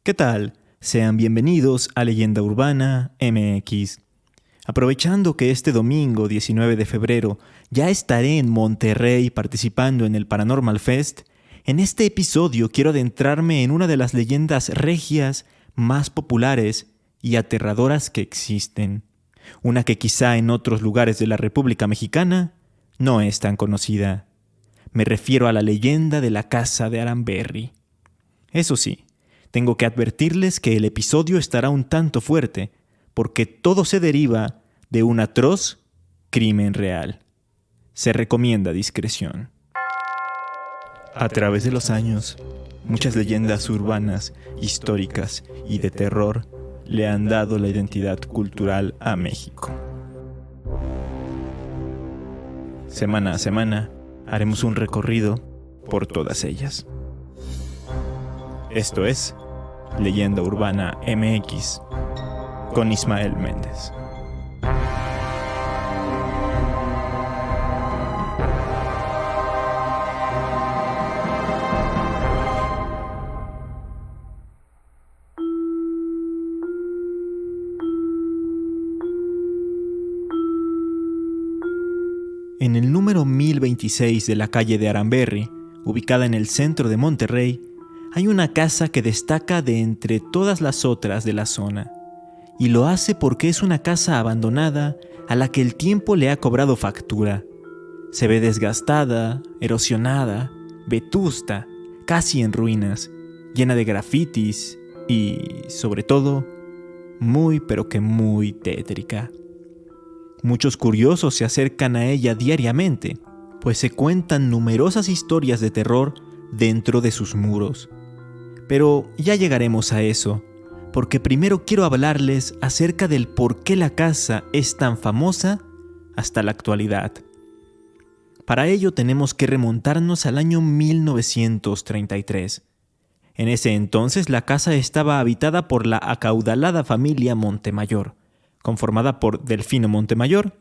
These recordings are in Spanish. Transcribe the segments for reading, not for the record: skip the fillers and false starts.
¿Qué tal? Sean bienvenidos a Leyenda Urbana MX. Aprovechando que este domingo 19 de febrero ya estaré en Monterrey participando en el Paranormal Fest, en este episodio quiero adentrarme en una de las leyendas regias más populares y aterradoras que existen. Una que quizá en otros lugares de la República Mexicana no es tan conocida. Me refiero a la leyenda de la Casa de Aramberri. Eso sí, tengo que advertirles que el episodio estará un tanto fuerte, porque todo se deriva de un atroz crimen real. Se recomienda discreción. A través de los años, muchas leyendas urbanas, históricas y de terror le han dado la identidad cultural a México. Semana a semana, haremos un recorrido por todas ellas. Esto es Leyenda Urbana MX con Ismael Méndez. En el número 1026 de la calle de Aramberri, ubicada en el centro de Monterrey, hay una casa que destaca de entre todas las otras de la zona, y lo hace porque es una casa abandonada a la que el tiempo le ha cobrado factura. Se ve desgastada, erosionada, vetusta, casi en ruinas, llena de grafitis y, sobre todo, muy pero que muy tétrica. Muchos curiosos se acercan a ella diariamente, pues se cuentan numerosas historias de terror dentro de sus muros. Pero ya llegaremos a eso, porque primero quiero hablarles acerca del por qué la casa es tan famosa hasta la actualidad. Para ello tenemos que remontarnos al año 1933. En ese entonces la casa estaba habitada por la acaudalada familia Montemayor, conformada por Delfino Montemayor,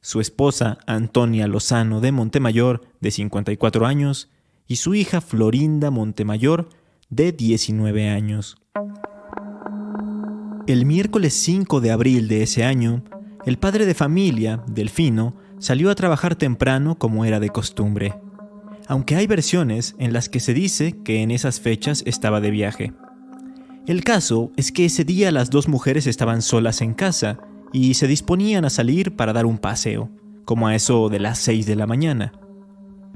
su esposa Antonia Lozano de Montemayor, de 54 años, y su hija Florinda Montemayor, de 19 años. El miércoles 5 de abril de ese año, el padre de familia, Delfino, salió a trabajar temprano como era de costumbre, aunque hay versiones en las que se dice que en esas fechas estaba de viaje. El caso es que ese día las dos mujeres estaban solas en casa y se disponían a salir para dar un paseo, como a eso de las 6 de la mañana.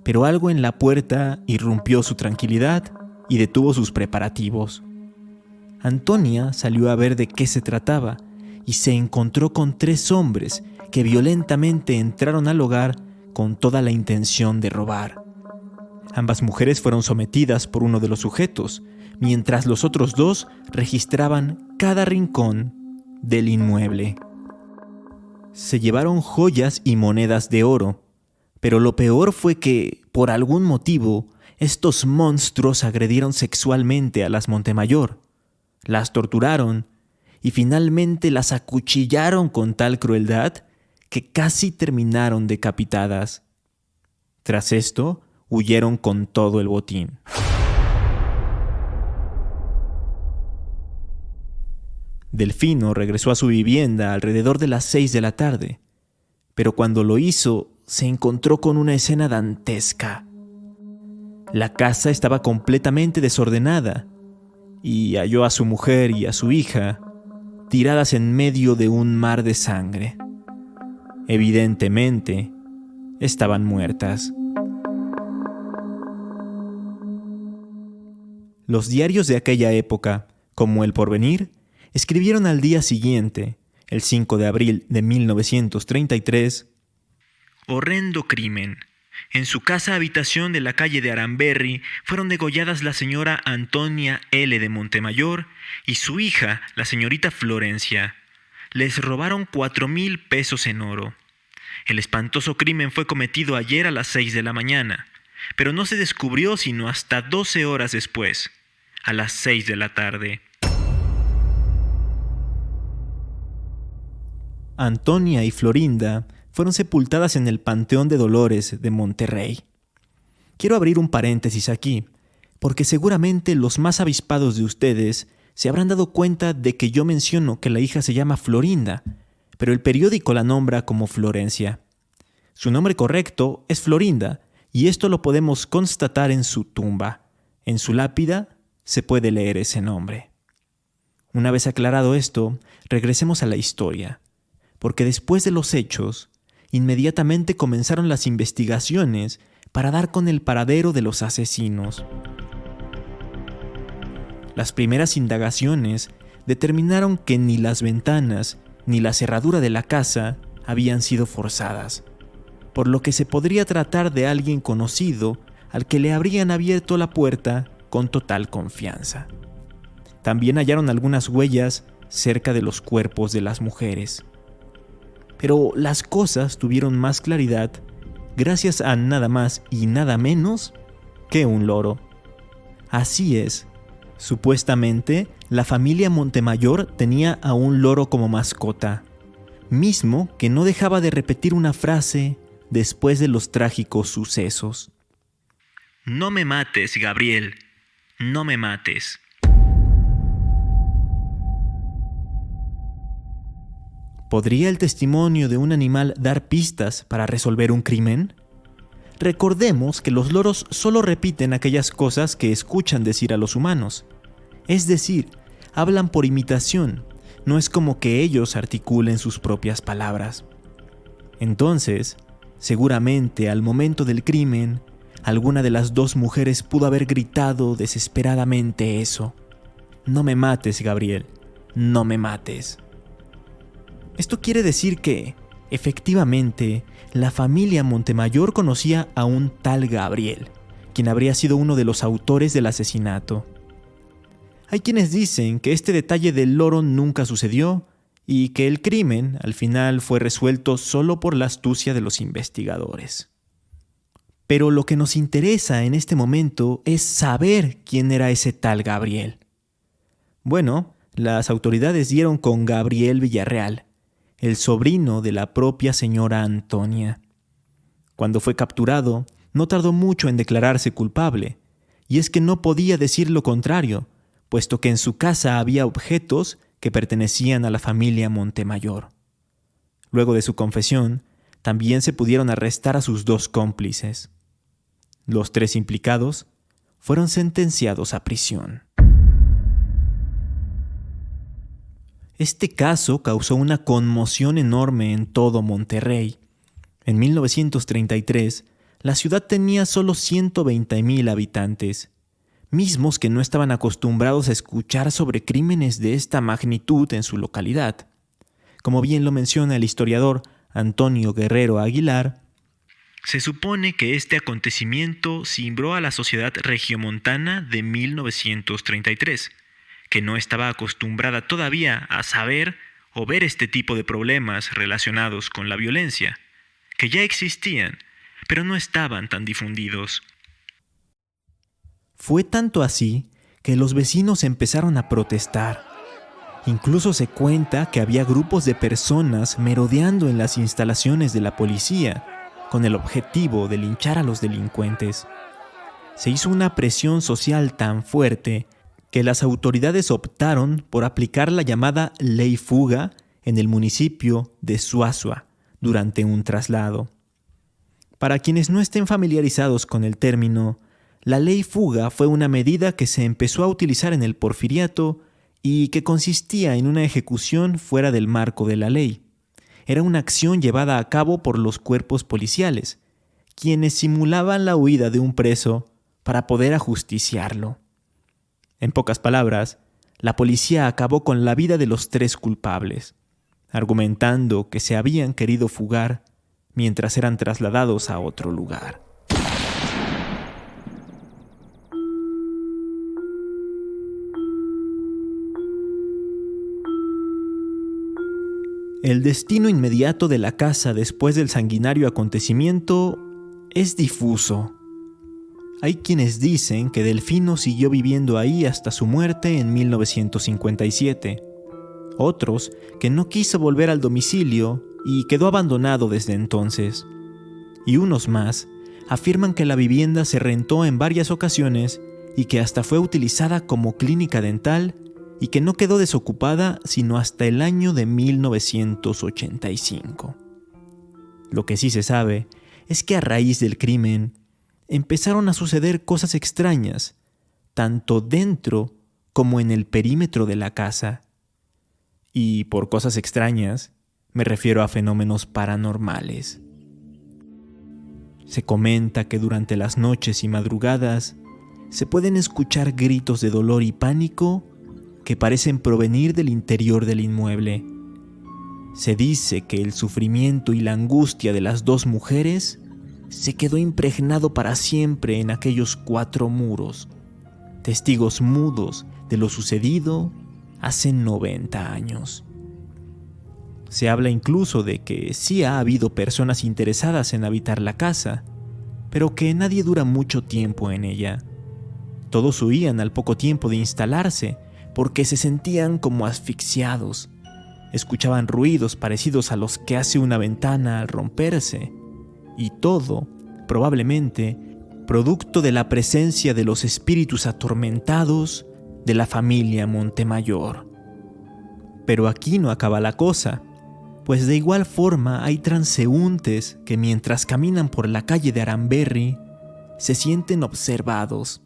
Pero algo en la puerta irrumpió su tranquilidad y detuvo sus preparativos. Antonia salió a ver de qué se trataba y se encontró con 3 hombres que violentamente entraron al hogar con toda la intención de robar. Ambas mujeres fueron sometidas por uno de los sujetos, mientras los otros 2 registraban cada rincón del inmueble. Se llevaron joyas y monedas de oro, pero lo peor fue que, por algún motivo, estos monstruos agredieron sexualmente a las Montemayor, las torturaron y finalmente las acuchillaron con tal crueldad que casi terminaron decapitadas. Tras esto, huyeron con todo el botín. Delfino regresó a su vivienda alrededor de las 6 de la tarde, pero cuando lo hizo, se encontró con una escena dantesca. La casa estaba completamente desordenada y halló a su mujer y a su hija tiradas en medio de un mar de sangre. Evidentemente, estaban muertas. Los diarios de aquella época, como El Porvenir, escribieron al día siguiente, el 5 de abril de 1933, «Horrendo crimen. En su casa habitación de la calle de Aramberri fueron degolladas la señora Antonia L. de Montemayor y su hija, la señorita Florencia. Les robaron 4,000 pesos en oro. El espantoso crimen fue cometido ayer a las 6 de la mañana, pero no se descubrió sino hasta 12 horas después, a las 6 de la tarde». Antonia y Florinda fueron sepultadas en el Panteón de Dolores de Monterrey. Quiero abrir un paréntesis aquí, porque seguramente los más avispados de ustedes se habrán dado cuenta de que yo menciono que la hija se llama Florinda, pero el periódico la nombra como Florencia. Su nombre correcto es Florinda, y esto lo podemos constatar en su tumba. En su lápida se puede leer ese nombre. Una vez aclarado esto, regresemos a la historia, porque después de los hechos, inmediatamente comenzaron las investigaciones para dar con el paradero de los asesinos. Las primeras indagaciones determinaron que ni las ventanas ni la cerradura de la casa habían sido forzadas, por lo que se podría tratar de alguien conocido al que le habrían abierto la puerta con total confianza. También hallaron algunas huellas cerca de los cuerpos de las mujeres. Pero las cosas tuvieron más claridad gracias a nada más y nada menos que un loro. Así es, supuestamente la familia Montemayor tenía a un loro como mascota, mismo que no dejaba de repetir una frase después de los trágicos sucesos. No me mates, Gabriel, no me mates. ¿Podría el testimonio de un animal dar pistas para resolver un crimen? Recordemos que los loros solo repiten aquellas cosas que escuchan decir a los humanos. Es decir, hablan por imitación, no es como que ellos articulen sus propias palabras. Entonces, seguramente al momento del crimen, alguna de las dos mujeres pudo haber gritado desesperadamente eso. No me mates, Gabriel, no me mates. Esto quiere decir que, efectivamente, la familia Montemayor conocía a un tal Gabriel, quien habría sido uno de los autores del asesinato. Hay quienes dicen que este detalle del loro nunca sucedió y que el crimen al final fue resuelto solo por la astucia de los investigadores. Pero lo que nos interesa en este momento es saber quién era ese tal Gabriel. Bueno, las autoridades dieron con Gabriel Villarreal, el sobrino de la propia señora Antonia. Cuando fue capturado, no tardó mucho en declararse culpable, y es que no podía decir lo contrario, puesto que en su casa había objetos que pertenecían a la familia Montemayor. Luego de su confesión, también se pudieron arrestar a sus dos cómplices. Los tres implicados fueron sentenciados a prisión. Este caso causó una conmoción enorme en todo Monterrey. En 1933, la ciudad tenía solo 120,000 habitantes, mismos que no estaban acostumbrados a escuchar sobre crímenes de esta magnitud en su localidad. Como bien lo menciona el historiador Antonio Guerrero Aguilar, se supone que este acontecimiento cimbró a la sociedad regiomontana de 1933, que no estaba acostumbrada todavía a saber o ver este tipo de problemas relacionados con la violencia, que ya existían, pero no estaban tan difundidos. Fue tanto así que los vecinos empezaron a protestar. Incluso se cuenta que había grupos de personas merodeando en las instalaciones de la policía, con el objetivo de linchar a los delincuentes. Se hizo una presión social tan fuerte que las autoridades optaron por aplicar la llamada Ley Fuga en el municipio de Suazua durante un traslado. Para quienes no estén familiarizados con el término, la Ley Fuga fue una medida que se empezó a utilizar en el Porfiriato y que consistía en una ejecución fuera del marco de la ley. Era una acción llevada a cabo por los cuerpos policiales, quienes simulaban la huida de un preso para poder ajusticiarlo. En pocas palabras, la policía acabó con la vida de los tres culpables, argumentando que se habían querido fugar mientras eran trasladados a otro lugar. El destino inmediato de la casa después del sanguinario acontecimiento es difuso. Hay quienes dicen que Delfino siguió viviendo ahí hasta su muerte en 1957. Otros que no quiso volver al domicilio y quedó abandonado desde entonces. Y unos más afirman que la vivienda se rentó en varias ocasiones y que hasta fue utilizada como clínica dental y que no quedó desocupada sino hasta el año de 1985. Lo que sí se sabe es que a raíz del crimen empezaron a suceder cosas extrañas, tanto dentro como en el perímetro de la casa. Y por cosas extrañas me refiero a fenómenos paranormales. Se comenta que durante las noches y madrugadas se pueden escuchar gritos de dolor y pánico que parecen provenir del interior del inmueble. Se dice que el sufrimiento y la angustia de las dos mujeres se quedó impregnado para siempre en aquellos 4 muros, testigos mudos de lo sucedido hace 90 años. Se habla incluso de que sí ha habido personas interesadas en habitar la casa, pero que nadie dura mucho tiempo en ella. Todos huían al poco tiempo de instalarse porque se sentían como asfixiados. Escuchaban ruidos parecidos a los que hace una ventana al romperse, y todo, probablemente, producto de la presencia de los espíritus atormentados de la familia Montemayor. Pero aquí no acaba la cosa, pues de igual forma hay transeúntes que mientras caminan por la calle de Aranberri se sienten observados.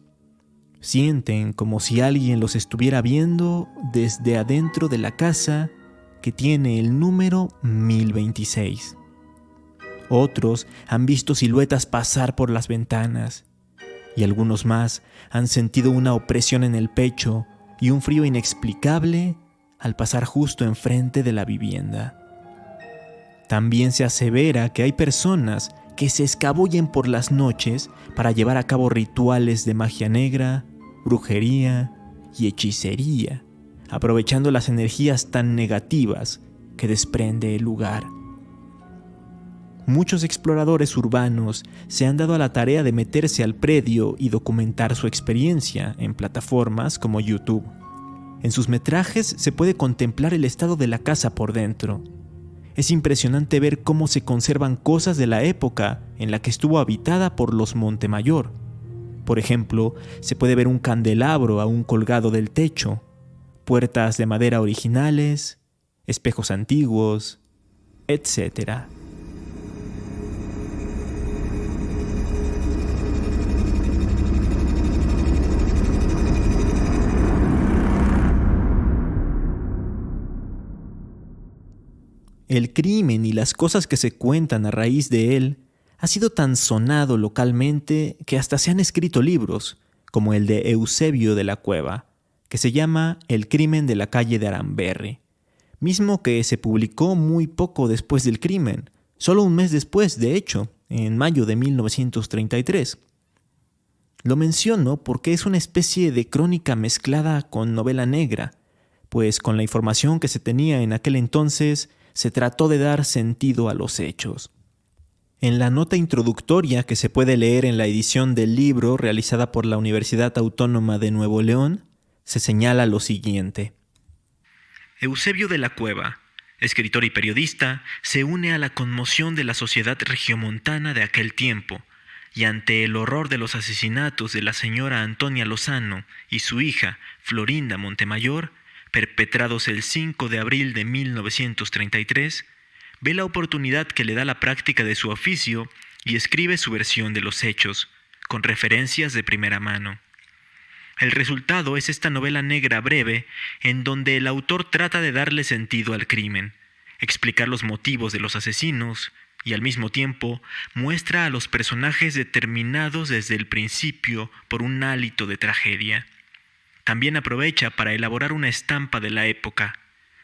Sienten como si alguien los estuviera viendo desde adentro de la casa que tiene el número 1026. Otros han visto siluetas pasar por las ventanas, y algunos más han sentido una opresión en el pecho y un frío inexplicable al pasar justo enfrente de la vivienda. También se asevera que hay personas que se escabullen por las noches para llevar a cabo rituales de magia negra, brujería y hechicería, aprovechando las energías tan negativas que desprende el lugar. Muchos exploradores urbanos se han dado a la tarea de meterse al predio y documentar su experiencia en plataformas como YouTube. En sus metrajes se puede contemplar el estado de la casa por dentro. Es impresionante ver cómo se conservan cosas de la época en la que estuvo habitada por los Montemayor. Por ejemplo, se puede ver un candelabro aún colgado del techo, puertas de madera originales, espejos antiguos, etc. El crimen y las cosas que se cuentan a raíz de él ha sido tan sonado localmente que hasta se han escrito libros, como el de Eusebio de la Cueva, que se llama El crimen de la calle de Aranberri, mismo que se publicó muy poco después del crimen, solo un mes después, de hecho, en mayo de 1933. Lo menciono porque es una especie de crónica mezclada con novela negra, pues con la información que se tenía en aquel entonces se trató de dar sentido a los hechos. En la nota introductoria que se puede leer en la edición del libro realizada por la Universidad Autónoma de Nuevo León, se señala lo siguiente. Eusebio de la Cueva, escritor y periodista, se une a la conmoción de la sociedad regiomontana de aquel tiempo, y ante el horror de los asesinatos de la señora Antonia Lozano y su hija Florinda Montemayor, perpetrados el 5 de abril de 1933, ve la oportunidad que le da la práctica de su oficio y escribe su versión de los hechos, con referencias de primera mano. El resultado es esta novela negra breve en donde el autor trata de darle sentido al crimen, explicar los motivos de los asesinos y al mismo tiempo muestra a los personajes determinados desde el principio por un hálito de tragedia. También aprovecha para elaborar una estampa de la época,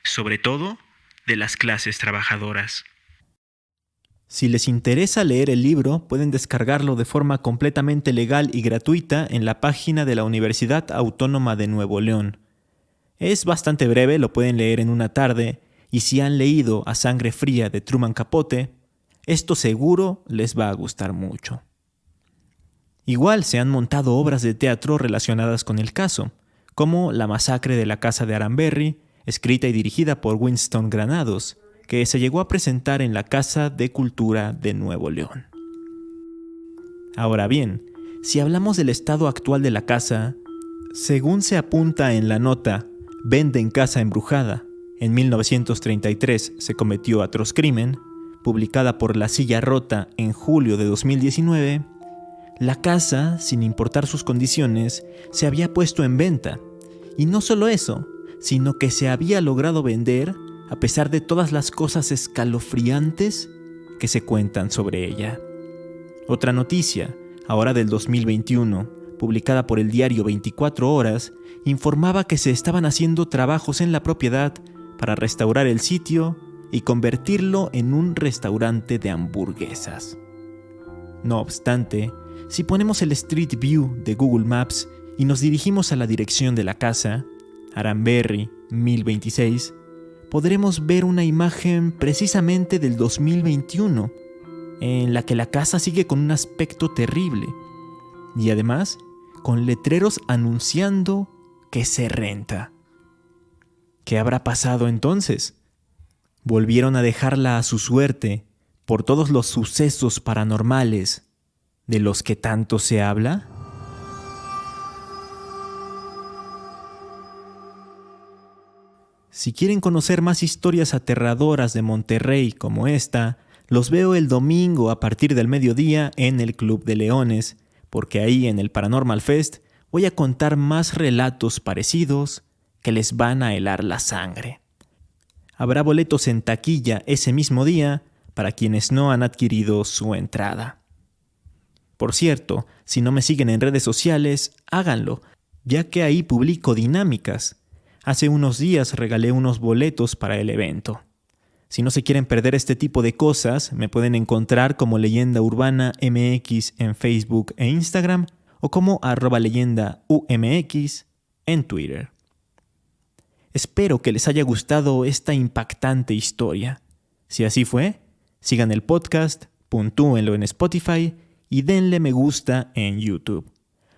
sobre todo de las clases trabajadoras. Si les interesa leer el libro, pueden descargarlo de forma completamente legal y gratuita en la página de la Universidad Autónoma de Nuevo León. Es bastante breve, lo pueden leer en una tarde, y si han leído A Sangre Fría de Truman Capote, esto seguro les va a gustar mucho. Igual se han montado obras de teatro relacionadas con el caso, como La masacre de la casa de Aranberri, escrita y dirigida por Winston Granados, que se llegó a presentar en la Casa de Cultura de Nuevo León. Ahora bien, si hablamos del estado actual de la casa, según se apunta en la nota, Venden casa embrujada. En 1933 se cometió atroz crimen, publicada por La Silla Rota en julio de 2019, la casa, sin importar sus condiciones, se había puesto en venta. Y no solo eso, sino que se había logrado vender a pesar de todas las cosas escalofriantes que se cuentan sobre ella. Otra noticia, ahora del 2021, publicada por el diario 24 Horas, informaba que se estaban haciendo trabajos en la propiedad para restaurar el sitio y convertirlo en un restaurante de hamburguesas. No obstante, si ponemos el Street View de Google Maps y nos dirigimos a la dirección de la casa, Aranberry 1026, podremos ver una imagen precisamente del 2021, en la que la casa sigue con un aspecto terrible y además con letreros anunciando que se renta. ¿Qué habrá pasado entonces? ¿Volvieron a dejarla a su suerte por todos los sucesos paranormales de los que tanto se habla? Si quieren conocer más historias aterradoras de Monterrey como esta, los veo el domingo a partir del mediodía en el Club de Leones, porque ahí en el Paranormal Fest voy a contar más relatos parecidos que les van a helar la sangre. Habrá boletos en taquilla ese mismo día para quienes no han adquirido su entrada. Por cierto, si no me siguen en redes sociales, háganlo, ya que ahí publico dinámicas. Hace unos días regalé unos boletos para el evento. Si no se quieren perder este tipo de cosas, me pueden encontrar como Leyenda Urbana MX en Facebook e Instagram o como @leyendaumx en Twitter. Espero que les haya gustado esta impactante historia. Si así fue, sigan el podcast, puntúenlo en Spotify y denle me gusta en YouTube.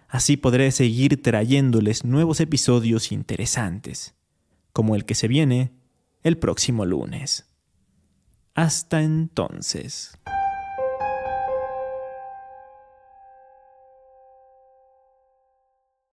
Así podré seguir trayéndoles nuevos episodios interesantes, como el que se viene el próximo lunes. Hasta entonces.